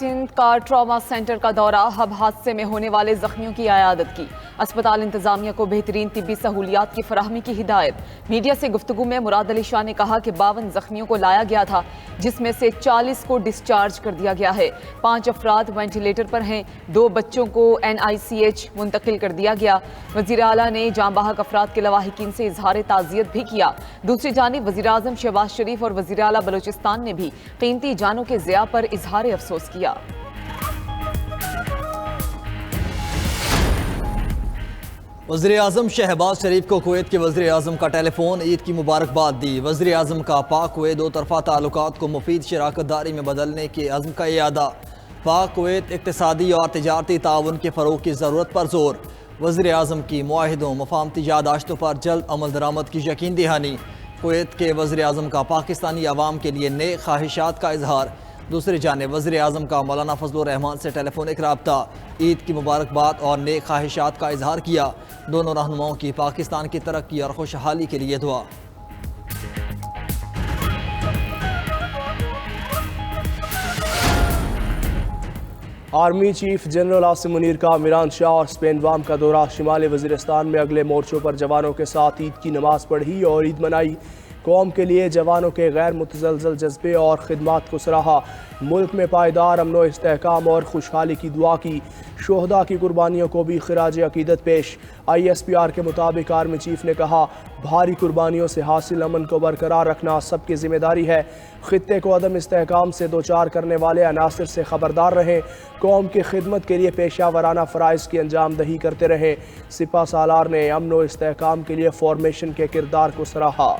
सिंध का trauma centre का दौरा, हब हादसे में होने वाले जख्मियों की आयादत की। अस्पताल इंतजामिया को बेहतरीन तिब्बी सहूलियात की फराहमी की हिदायत। मीडिया से गुफ्तगू में मुराद अली शाह ने कहा कि 52 जख्मियों को लाया गया था, जिसमें से 40 को डिस्चार्ज कर दिया गया है। 5 अफराद वेंटिलेटर पर हैं, 2 बच्चों को NICH मुंतकिल कर दिया गया। वज़ीर आला ने जाँ बहक अफराद के लवाहिकीन से इजहार ताज़ियत भी किया। दूसरी जानिब वज़ीर आज़म शहबाज शरीफ और वज़ीर आला बलूचिस्तान ने भी कीमती जानों के ज़िया पर इजहार अफसोस किया। वज़ीर आज़म शहबाज शरीफ को कुवैत के वज़ीर आज़म का टेलीफोन, ईद की मुबारकबाद दी। वज़ीर आज़म का पाक कुवैत दो तरफ़ा ताल्लुकात को मुफीद शराकत दारी में बदलने के अज़्म का इयादा। पाक कुवैत इक़्तिसादी और तिजारती ताउन के फ़रोग़ की ज़रूरत पर जोर। वज़ीर आज़म की मुआहिदों मफाहमती यादाश्तों पर जल्द अमल दरामद की यकीन दहानी। कुवैत के वज़ीर आज़म का पाकिस्तानी अवाम के लिए नए ख्वाहिशात का इजहार। दूसरी जानिब वज़ीर आज़म का मौलाना फजलुर रहमान से टेलीफोनिक रब्ता, ईद की मुबारकबाद और नए ख्वाहिशात का इजहार किया। दोनों रहनुमाओं की पाकिस्तान की तरक्की और खुशहाली के लिए दुआ। Army chief general Asim Munir का मीरान शाह और स्पेन वाम का दौरा। शिमाली वज़ीरिस्तान में अगले मोर्चों पर जवानों के साथ ईद की नमाज पढ़ी और ईद मनाई। कौम के लिए जवानों के गैर मुतज़लज़ल जज्बे और खिदमात को सराहा। मुल्क में पायदार अमन व इस्तेहकाम और खुशहाली की दुआ की। शोहदा की कुर्बानियों को भी खिराज अकीदत पेश। ISPR के मुताबिक आर्मी चीफ ने कहा, भारी कुर्बानियों से हासिल अमन को बरकरार रखना सबकी जिम्मेदारी है। खित्ते को अदम इस्तेहकाम से दो चार करने वाले अनासर से खबरदार रहें। कौम की खिदमत के लिए पेशा वराना फ़राइज़ की अंजाम दही करते रहें। सिपा सालार ने अमन व इस्तेहकाम के लिए फॉर्मेशन के किरदार को सराहा।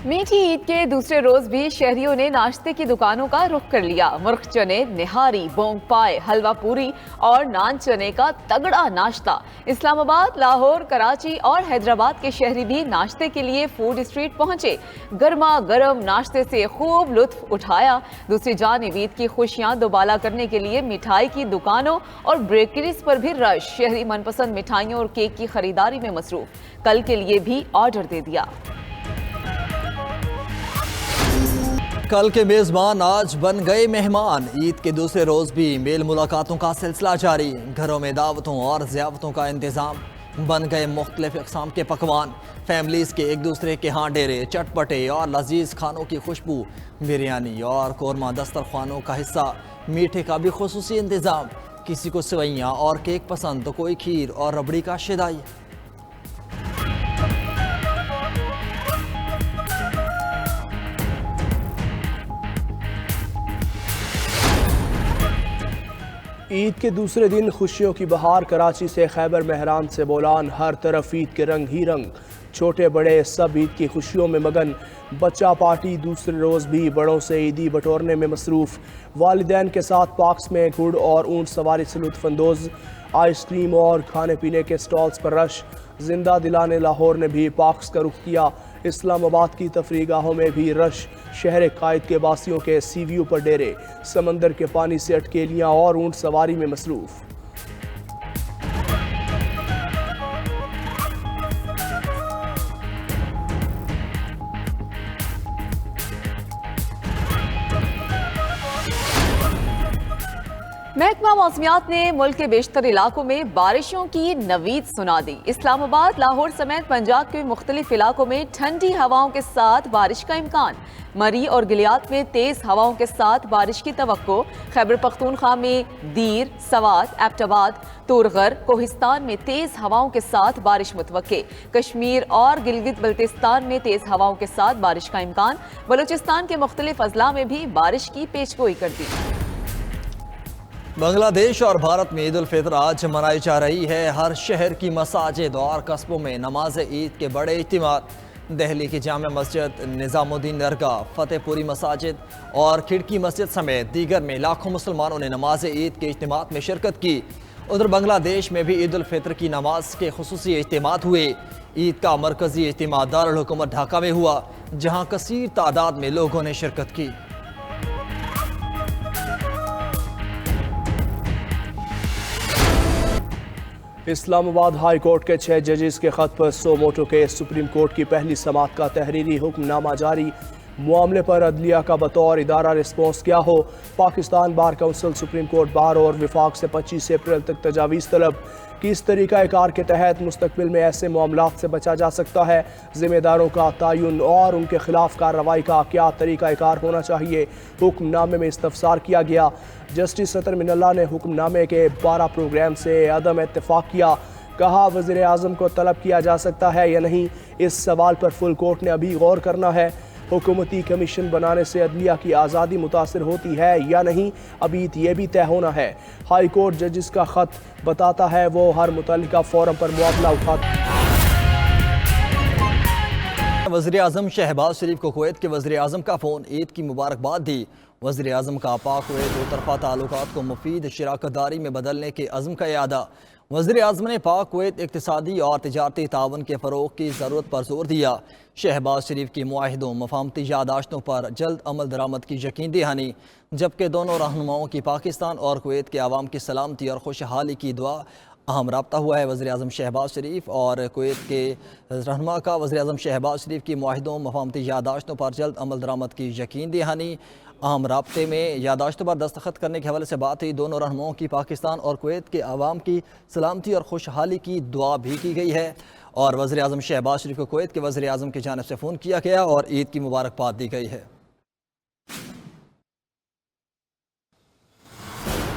मीठी ईद के दूसरे रोज भी शहरियों ने नाश्ते की दुकानों का रुख कर लिया। मुर्ख चने, निहारी, बोंग पाए, हलवा पूरी और नान चने का तगड़ा नाश्ता। इस्लामाबाद, लाहौर, कराची और हैदराबाद के शहरी भी नाश्ते के लिए फूड स्ट्रीट पहुंचे। गर्मा गर्म नाश्ते से खूब लुत्फ उठाया। दूसरी जानिब ईद की खुशियां दोबाला करने के लिए मिठाई की दुकानों और बेकरीज पर भी रश। शहरी मनपसंद मिठाइयों और केक की खरीदारी में मसरूफ। कल के लिए भी ऑर्डर दे दिया। कल के मेज़बान आज बन गए मेहमान। ईद के दूसरे रोज़ भी मेल मुलाकातों का सिलसिला जारी। घरों में दावतों और ज़ियाफ़तों का इंतज़ाम। बन गए मुख्तलिफ अक़साम के पकवान। फैमिलीज़ के एक दूसरे के यहाँ डेरे, चटपटे और लजीज़ खानों की खुशबू। बिरयानी और कौरमा दस्तरखानों का हिस्सा। मीठे का भी खुसूसी इंतज़ाम। किसी को सेवइयाँ और केक पसंद तो कोई खीर और रबड़ी का शिदाई। ईद के दूसरे दिन खुशियों की बहार। कराची से खैबर महरान से बोलान, हर तरफ ईद के रंग ही रंग। छोटे बड़े सब ईद की खुशियों में मगन। बच्चा पार्टी दूसरे रोज़ भी बड़ों से ईदी बटोरने में मसरूफ़। वालिदैन के साथ पार्क्स में घुड़ और ऊँट सवारी से लुत्फ़अंदोज़। आइसक्रीम और खाने पीने के स्टॉल्स पर रश। जिंदा दिलाने लाहौर ने भी पार्क्स का रुख किया। इस्लामाबाद की तफरीगाहों में भी रश। शहर कायद के बासियों के सीव्यू पर डेरे। समंदर के पानी से अटकेलियाँ और ऊँट सवारी में मसरूफ़। महकमा मौसमियात ने मुल्क के बेशतर इलाकों में बारिशों की नवीद सुना दी। इस्लामाबाद, लाहौर समेत पंजाब के मुख्तलिफ इलाकों में ठंडी हवाओं के साथ बारिश का इम्कान। मरी और गिलियात में तेज हवाओं के साथ बारिश की तवक्को। खैबर पख्तूनख्वा में दीर, सवात, एबटाबाद, तुरगर, कोहिस्तान में तेज हवाओं के साथ बारिश मुतवक्के। कश्मीर और गिलगित बल्तिस्तान में तेज हवाओं के साथ बारिश का इम्कान। बलूचिस्तान के मुख्तलिफ अजला में भी बारिश की पेशगोई कर दी। बांग्लादेश और भारत में ईद उल फितर आज मनाई जा रही है। हर शहर की मसाजिद और कस्बों में नमाज ईद के बड़े इज्तिमात। दिल्ली की जामा मस्जिद, निज़ामुद्दीन दरगाह, फतेहपुरी मसाजिद और खिड़की मस्जिद समेत दीगर में लाखों मुसलमानों ने नमाज ईद के इज्तिमात में शिरकत की। उधर बांग्लादेश में भी ईद उल फितर की नमाज के खुसूसी इज्तिमात हुए। ईद का मरकजी इज्तिमा दारुल हुकूमत ढाका में हुआ, जहाँ कसीर तादाद में लोगों ने शिरकत की। इस्लामाबाद हाई कोर्ट के 6 जजेस के खत पर 100 मोटो केस। सुप्रीम कोर्ट की पहली समाअत का तहरीरी हुक्मनामा जारी। मामले पर अदलिया का बतौर इदारा रिस्पॉन्स क्या हो। Pakistan bar council supreme court bar और विफाक से 25 अप्रैल तक तजावीज़ तलब। किस तरीक़ाकार के तहत मुस्तकबिल में ऐसे मामलात से बचा जा सकता है। ज़िम्मेदारों का तयन और उनके खिलाफ कार्रवाई का क्या तरीक़ाकार होना चाहिए। हुक्मनामे में इस्तफसार किया गया। जस्टिस सतर मिनल्ला ने हुक्मनामे के 12 प्रोग्राम से अदम इत्तेफाक किया। कहा वज़ीर आज़म को तलब किया जा सकता है या नहीं, इस सवाल पर फुल कोर्ट ने अभी गौर करना है। हुकूमती कमीशन बनाने से अदलिया की आज़ादी मुतासर होती है या नहीं, अभी ये भी तय होना है। हाई कोर्ट जजिस का ख़त बताता है वो हर मुतल्लिका फोरम पर मुआवजा उठाता। वज़ीर आज़म शहबाज शरीफ को कुवैत के वज़ीर आज़म का फ़ोन, ईद की मुबारकबाद दी। वज़ीर आज़म का पाक कुवैत दो तरफ़ा ताल्लुकात को मुफीद शराकतदारी में बदलने के अज़्म का इयादा। वज़ीर आज़म ने पाक कुवैत इक़्तिसादी और तिजारती तावन के फ़रोग़ की ज़रूरत पर जोर दिया। शहबाज शरीफ की मुआहिदों मफाहमती यादाश्तों पर जल्द अमल दरामद की यकीन दहानी, जबकि दोनों रहनुमाओं की पाकिस्तान और कुवैत के अवाम की सलामती और खुशहाली की दुआ अहम रब्ता हुआ है। वज़ीर आज़म शहबाज शरीफ और कुवैत के रहनुमा का वज़ीर आज़म शहबाज शरीफ की मुआहिदों मफाहमती यादाश्तों पर जल्द अमल दरामद की यकीन दहानी अहम राब्ते में यादाश्तों पर दस्तखत करने के हवाले से बात हुई। दोनों रहनुमाओं की पाकिस्तान और कुवैत के अवाम की सलामती और खुशहाली की दुआ भी की गई है। और वज़ीर आज़म शहबाज शरीफ को कुवैत के वज़ीर आज़म की जानिब से फ़ोन किया गया और ईद की मुबारकबाद दी गई है।